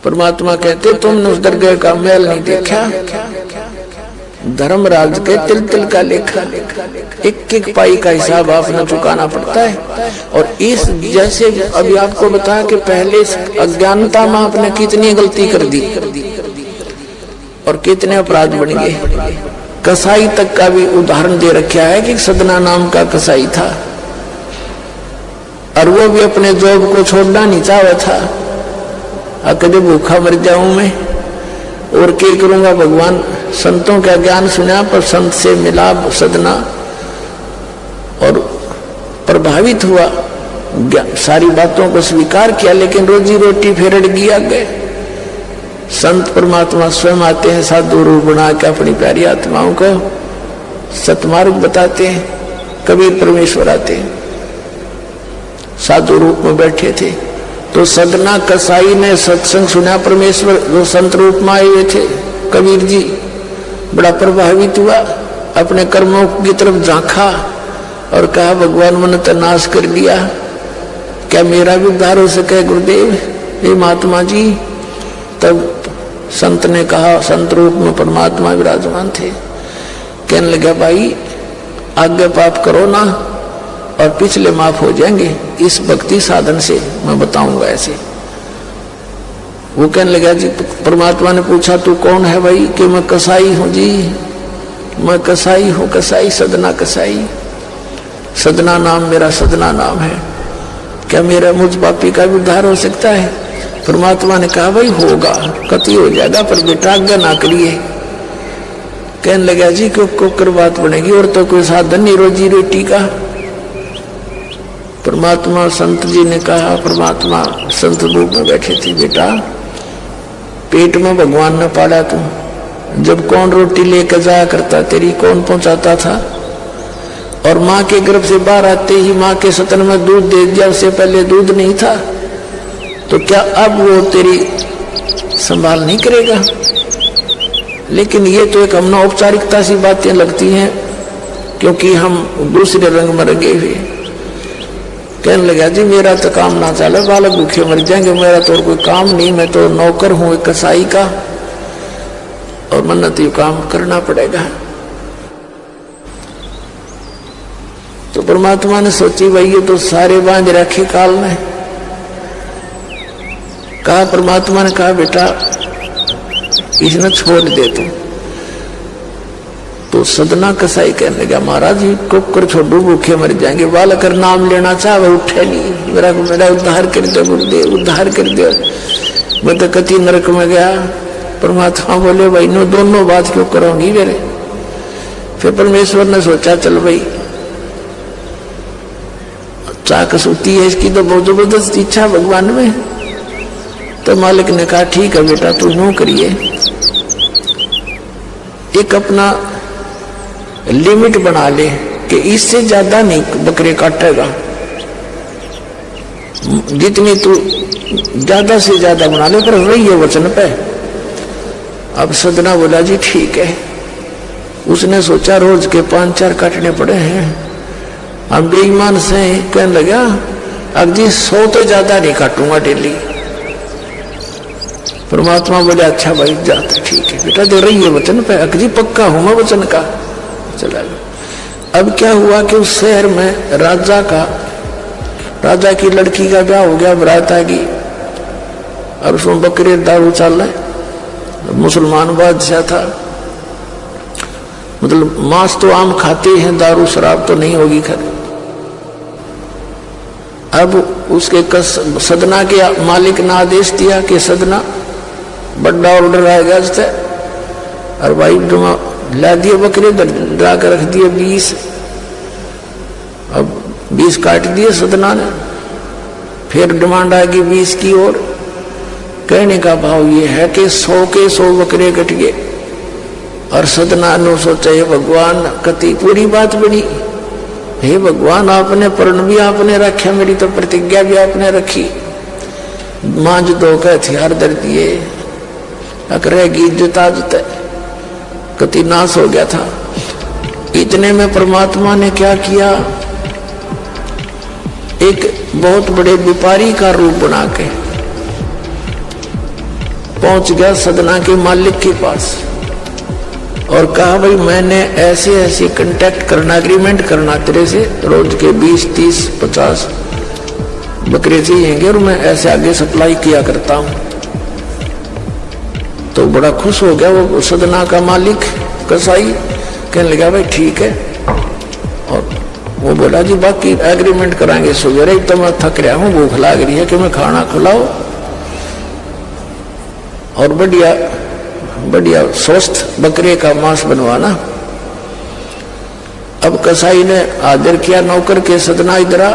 परमात्मा कहते तुमने उस दरगाह का महल नहीं देखा, धर्मराज के तिल तिल का लेखा, एक एक पाई का हिसाब आपने चुकाना पड़ता है। और इस जैसे अभी आपको बताया कि पहले अज्ञानता में आपने कितनी गलती कर दी और कितने अपराध बन गए। कसाई तक का भी उदाहरण दे रखा है कि सदना नाम का कसाई था और वो भी अपने जॉब को छोड़ना नहीं चाहता था। कभी भूखा मर जाऊं मैं और क्या करूंगा, भगवान संतों का ज्ञान सुना पर संत से मिला सदना और प्रभावित हुआ, सारी बातों को स्वीकार किया, लेकिन रोजी रोटी फिर अड़ गया गए। संत परमात्मा स्वयं आते हैं साधु रूप बना के अपनी प्यारी आत्माओं को सतमार्ग बताते हैं। कबीर परमेश्वर आते हैं, साधु रूप में बैठे थे तो सदना कसाई ने सत्संग सुना, परमेश्वर जो संत रूप में आए हुए थे कबीर जी, बड़ा प्रभावित हुआ, अपने कर्मों की तरफ झांका और कहा भगवान मैंने तो नाश कर दिया, क्या मेरा भी उद्धार हो सके गुरुदेव, हे महात्मा जी। तब संत ने कहा, संत रूप में परमात्मा विराजमान थे, कहने लगा भाई आगे पाप करो ना और पिछले माफ हो जाएंगे, इस भक्ति साधन से मैं बताऊंगा ऐसे। वो कहने लगा जी, परमात्मा ने पूछा तू कौन है भाई, कि मैं कसाई हूं जी, मैं कसाई हूं, कसाई सदना कसाई, सदना नाम मेरा सदना नाम है, क्या मेरा मुझ पापी का भी उद्धार हो सकता है। परमात्मा ने कहा भाई होगा, कति हो जाएगा, पर बेटा आज्ञा ना करिए। कहने लगा जी क्यों कर बात बनेगी, और तो कोई साधन नहीं रोजी रोटी का। परमात्मा संत जी ने कहा, परमात्मा संत रूप में बैठे थे, बेटा पेट में भगवान ने पाला तू, जब कौन रोटी लेकर जाया करता तेरी, कौन पहुंचाता था, और माँ के गर्भ से बाहर आते ही माँ के सतन में दूध दे दिया, उससे पहले दूध नहीं था, तो क्या अब वो तेरी संभाल नहीं करेगा। लेकिन ये तो एक हमने औपचारिकता सी बातें लगती हैं, क्योंकि हम दूसरे रंग में रंगे हुए। कहने लगा जी मेरा तो काम ना चले, बालक भूखे मर जाएंगे, मेरा तो कोई काम नहीं, मैं तो नौकर हूं एक कसाई का, और मन तो काम करना पड़ेगा। तो परमात्मा ने सोची भाई ये तो सारे बांध रखे काल में। कहा, परमात्मा ने कहा बेटा इसने छोड़ दे तू। तो सदना कसाई कहने लगा महाराज जी कुकर छोड़ो, भूखे मर जाएंगे, बालक नाम लेना चाहे उठे नहीं, मेरा उद्धार कर दे गुरुदेव, उद्धार कर दे, मैं तो कति नरक में गया। परमात्मा बोले भाई नो दोनों बात क्यों करोगी मेरे। फिर परमेश्वर ने सोचा चल भाई चाकस होती है इसकी तो बहुत जबरदस्त इच्छा भगवान में। तो मालिक ने कहा ठीक है बेटा तू यूं करिए, एक अपना लिमिट बना ले कि इससे ज्यादा नहीं बकरे काटेगा, जितनी तू ज्यादा से ज्यादा बना ले, पर रही है वचन पे। अब सदना बोला जी ठीक है। उसने सोचा रोज के 5-4 काटने पड़े हैं, हम बेईमान से कहने लगा अब जी 100 तो ज्यादा नहीं काटूंगा डेली। परमात्मा बोले अच्छा भाई जाते ठीक है बेटा, दे रही है वचन पे, अकजी पक्का हूं मैं वचन का। चला गया। अब क्या हुआ कि उस शहर में राजा की लड़की का ब्याह हो गया, बारात आ गई, और उसमें बकरे दारू चल रहे। मुसलमान बादशाह था, मतलब मांस तो आम खाते हैं, दारू शराब तो नहीं होगी खैर। अब उसके सदना के मालिक ने आदेश दिया कि सदना बड़ा ऑर्डर आएगा इससे, और भाई ला दिए बकरे ला कर रख दिए 20। अब 20 काट दिए सदना ने, फिर डिमांड आ गई 20 की और। कहने का भाव ये है कि 100 के 100 बकरे कट गए, और सदना ने सोचा हे भगवान कति पूरी बात बनी, हे भगवान आपने प्रण भी आपने रखा, मेरी तो प्रतिज्ञा भी आपने रखी, मांझ दो के हथियार दर दिए, रहेगी इज्जत आजत कति नाश हो गया था। इतने में परमात्मा ने क्या किया, एक बहुत बड़े व्यापारी का रूप बना के पहुंच गया सदना के मालिक के पास और कहा भाई मैंने ऐसे ऐसे कांटेक्ट करना, एग्रीमेंट करना तेरे से, रोज के 20, 30, 50 बकरे चाहिए और मैं ऐसे आगे सप्लाई किया करता हूं। तो बड़ा खुश हो गया वो सदना का मालिक कसाई, कहने लगा भाई ठीक है। और वो बोला जी बाकी एग्रीमेंट कराएंगे, सवेरे तो मैं थक रहा हूं, भूख लग रही है कि मैं खाना खिलाओ और बढ़िया बढ़िया स्वस्थ बकरे का मांस बनवाना। अब कसाई ने आदर किया नौकर के, सदना इधर आ।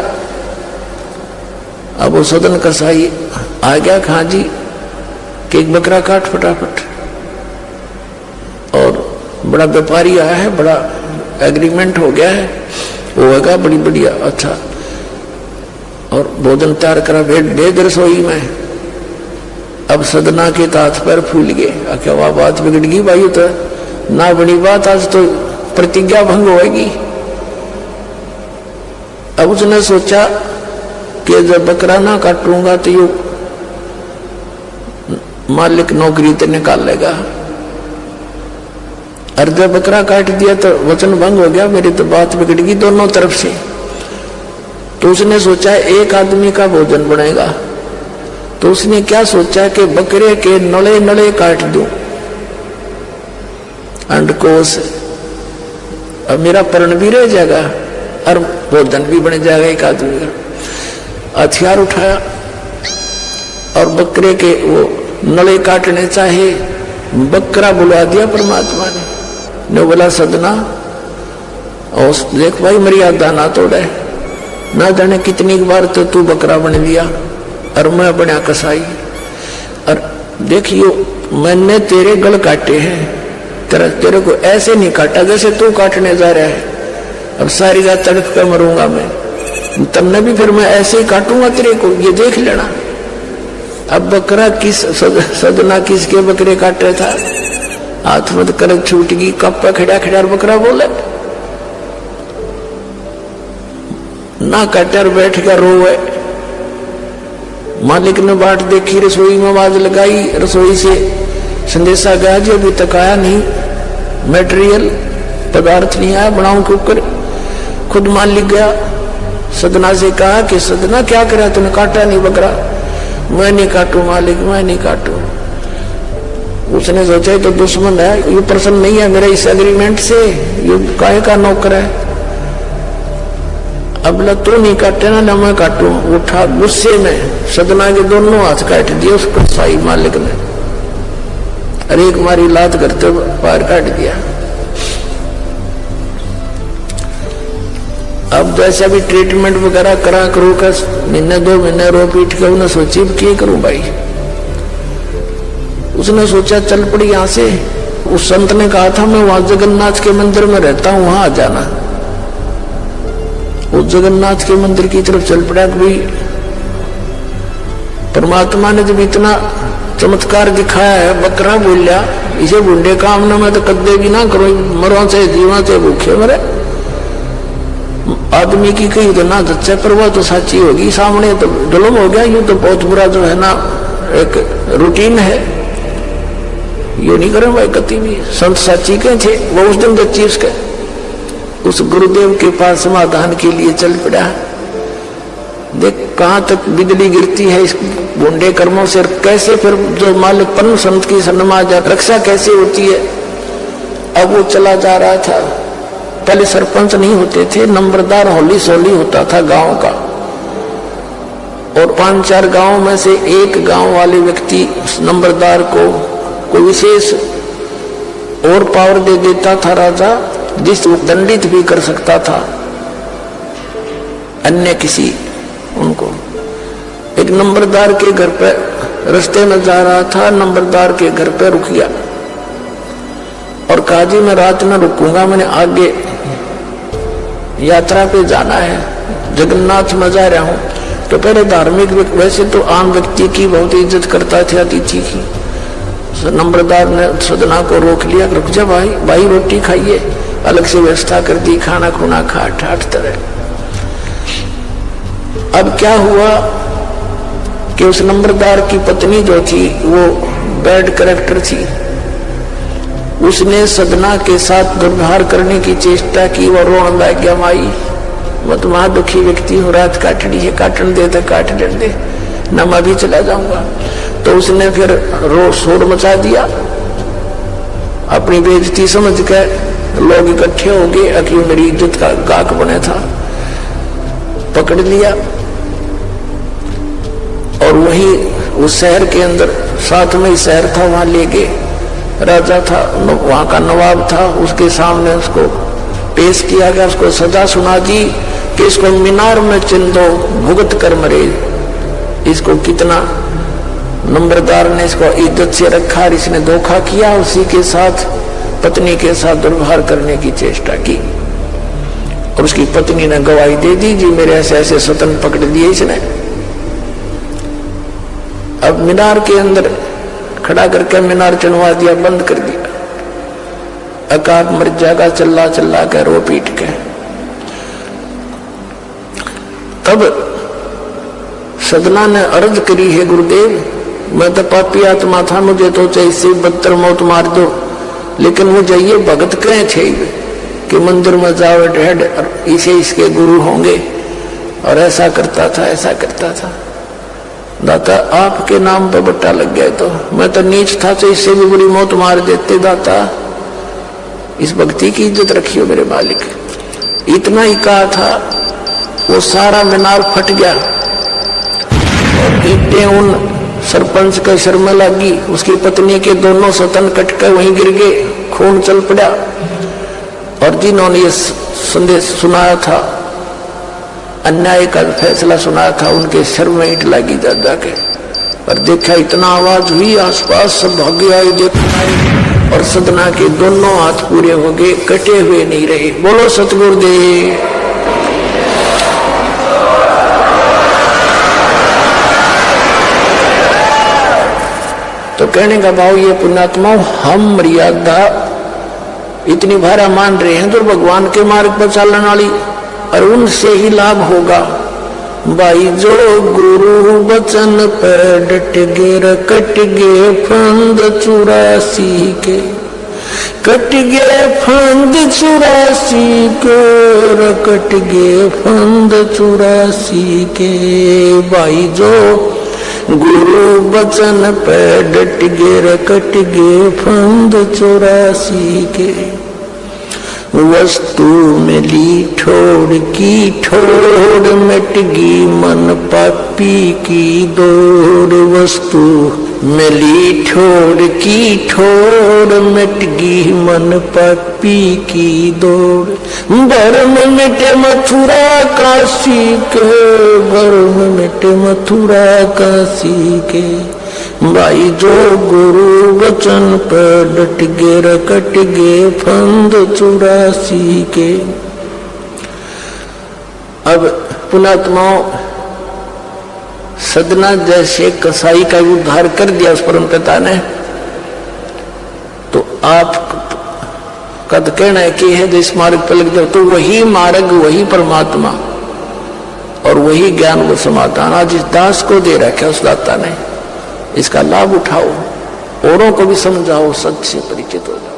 अब वो सदन कसाई आ गया, कहा जी कि एक बकरा काट फटाफट। और बड़ा व्यापारी आया है, बड़ा एग्रीमेंट हो गया है, होगा बड़ी बढ़िया अच्छा। और भोजन तैयार करा, भेद रसोई में। अब सदना के हाथ पैर फूल गए, क्या वह बात बिगड़ गई भाई, तो ना बड़ी बात, आज तो प्रतिज्ञा भंग होगी। अब उसने सोचा कि जब बकरा ना काटूंगा तो यू मालिक नौकरी तो निकाल लेगा, और जब बकरा काट दिया तो वचन भंग हो गया, मेरी तो बात बिगड़ गई दोनों तरफ से। तो उसने सोचा एक आदमी का भोजन बनेगा। तो उसने क्या सोचा कि बकरे के नले नले काट दूं अंडकोश, अब मेरा पर्ण भी रह जाएगा और भोजन भी बन जाएगा एक आदमी का। हथियार उठाया और बकरे के वो नले काटने चाहे, बकरा बुला दिया परमात्मा ने बोला सदना और देख भाई मर्यादा ना तोड़े, ना जाने कितनी बार तो तू बकरा बन लिया और मैं बना कसाई। और देखियो मैंने तेरे गल काटे हैं, तेरे को ऐसे नहीं काटा जैसे तू काटने जा रहा है। अब सारी रात तड़प कर मरूंगा मैं, तब भी फिर मैं ऐसे ही काटूंगा तेरे को, ये देख लेना। अब बकरा किस सदना किसके बकरे काटे था, हाथ मत कर छूट गई, कप्पा खड़ा खड़ा बकरा बोले ना काटे और बैठ कर रोए। मालिक ने बाट देखी, रसोई में आवाज लगाई, रसोई से संदेशा गया जी अभी तक आया नहीं, मटेरियल पदार्थ नहीं आया, बनाऊं के ऊपर। खुद मालिक गया, सदना से कहा कि सदना क्या करा तूने, काटा नहीं बकरा। मैं नहीं काटू मालिक, मैं नहीं काटू। उसने सोचा तो दुश्मन है, ये प्रसन्न नहीं है मेरे इस एग्रीमेंट से, ये काहे का नौकर है। अब ला तू नहीं काटे ना मैं काटू। उठा गुस्से में सदना के दोनों हाथ काट दिए उस कसाई मालिक ने, अरे एक मारी लात करते पैर काट दिया। अब जैसा भी ट्रीटमेंट वगैरह करा करू का, महीने 2 महीने रो पीट के उन्हें सोची क्या करूं भाई। उसने सोचा चल पड़ी यहां से। उस संत ने कहा था मैं वहां जगन्नाथ के मंदिर में रहता हूं, वहां आ जाना। उस जगन्नाथ के मंदिर की तरफ चल पड़ा। कोई परमात्मा ने जब इतना चमत्कार दिखाया है, बकरा बोलिया इसे बुंडे काम ना मैं तो कदे भी ना करो, मरो से जीवा से भूखे मरे। आदमी की कही तो ना सच्चा, पर वह तो सच्ची होगी, सामने तो जुल्म हो गया। यूं तो बहुत बुरा जो है ना एक रूटीन है, ये नहीं करें भाई कति भी। संत साची के थे वो उस दिन बच्ची उसके उस गुरुदेव के पास समाधान के लिए चल पड़ा। देख कहां तक बिजली गिरती है इस बुंडे कर्मों से, कैसे फिर जो मालिक परम संत की सन्मा जा रक्षा कैसे होती है। अब वो चला जा रहा था, पहले सरपंच नहीं होते थे, नंबरदार होली सोली होता था गांव का, और 5-4 गांव में से एक गांव वाले व्यक्ति नंबरदार को कोई विशेष और पावर दे देता था राजा, जिस दंडित भी कर सकता था अन्य किसी उनको। एक नंबरदार के घर पे रास्ते में जा रहा था, नंबरदार के घर पे रुक गया और कहा जी मैं रात में रुकूंगा, मैंने आगे यात्रा पे जाना है, जगन्नाथ में जा रहा हूं। तो पहले धार्मिक वैसे तो आम व्यक्ति की बहुत इज्जत करता था, अतिथि की। नंबरदार ने सदना को रोक लिया, रुक जा भाई, भाई रोटी खाइए, अलग से व्यवस्था कर दी, खाना खुना खा ठाठ तरह। अब क्या हुआ कि उस नंबरदार की पत्नी जो थी वो बैड कैरेक्टर थी। उसने सदना के साथ दुर्व्यवहार करने की चेष्टा की। वह रोन लग गया, माई मैं तो वहां दुखी व्यक्ति हूँ, रात काटनी है, काटन दे तो काट दे, न मैं भी चला जाऊंगा। तो उसने फिर रो शोर मचा दिया। अपनी बेइज्जती समझ कर लोग इकट्ठे हो गए, अक्यों मेरी इज्जत का गाक बने था, पकड़ लिया और वहीं उस शहर के अंदर, साथ में ही शहर था, वहां ले गए। राजा था, वहां का नवाब था, उसके सामने उसको पेश किया गया। उसको सजा सुना दी कि इसको मीनार में चिन दो, भुगत कर मरे। इसको कितना नंबरदार ने इसको इज्जत से रखा, इसने धोखा किया, उसी के साथ पत्नी के साथ दुर्व्यवहार करने की चेष्टा की। और उसकी पत्नी ने गवाही दे दी, जी मेरे ऐसे ऐसे सतन पकड़ लिए इसने। अब मीनार के अंदर खड़ा करके मीनार चढ़वा दिया, बंद कर दिया। अकाब मर जाएगा चिल्ला चिल्ला के, रो पीट के। तब सदना ने अर्ज करी, है गुरुदेव मैं तो पापी आत्मा था, मुझे तो इससे बदतर मौत मार दो, लेकिन मुझे ये भगत कहे थे कि मंदिर में जाओ ढेड, इसे इसके गुरु होंगे, और ऐसा करता था ऐसा करता था। दाता आपके नाम पर बट्टा लग गया, तो मैं तो नीच था, तो इससे भी बुरी मौत मार देते। दाता इस भक्ति की इज्जत रखियो मेरे मालिक। इतना ही कहा था, वो सारा मीनार फट गया और ईंटें उन सरपंच के सिर में लगी। उसकी पत्नी के दोनों सतन कट कर वहीं गिर गए, खून चल पड़ा। और जिन्होंने ये संदेश सुनाया था, अन्याय का फैसला सुनाया था, उनके सिर में ईंट लगी दादा के। और देखा इतना आवाज हुई, आसपास सब भागे आए देखना, और सदना के दोनों हाथ पूरे हो गए, कटे हुए नहीं रहे। बोलो सतगुरुदेव। तो कहने का भाव ये पुण्यात्मा, हम मर्यादा इतनी भारा मान रहे हैं तो भगवान के मार्ग पर चलने वाली, और उनसे ही लाभ होगा। भाई जो गुरु वचन पर डट गे, कट गे फंद 84 के, कट गे फंद 84 के, कट गे फंद 84 के। भाई जो गुरु वचन पे डट गे, कट गे फंद 84 के। वस्तु मिली ठोड़ की ठोड़, मिट गई मन पापी की दौड़। वस्तु मिली ठोड़ की ठोड़, मिट गई मन पापी की दौड़। भरम मिटे मथुरा काशी के, भरम मिटे मथुरा काशी के। भाई जो गुरु वचन पर डट गे, कट गे फंद 84 के। अब पुणात्माओं, सदना जैसे कसाई का उद्धार कर दिया उस परम पिता ने, तो आप का तो कहना है कि है जो इस मार्ग पर लग जाओ, तो वही मार्ग, वही परमात्मा और वही ज्ञान, वो समाधान आज इस दास को दे रखा है उस दाता ने। इसका लाभ उठाओ, औरों को भी समझाओ, सच से परिचित हो जाओ।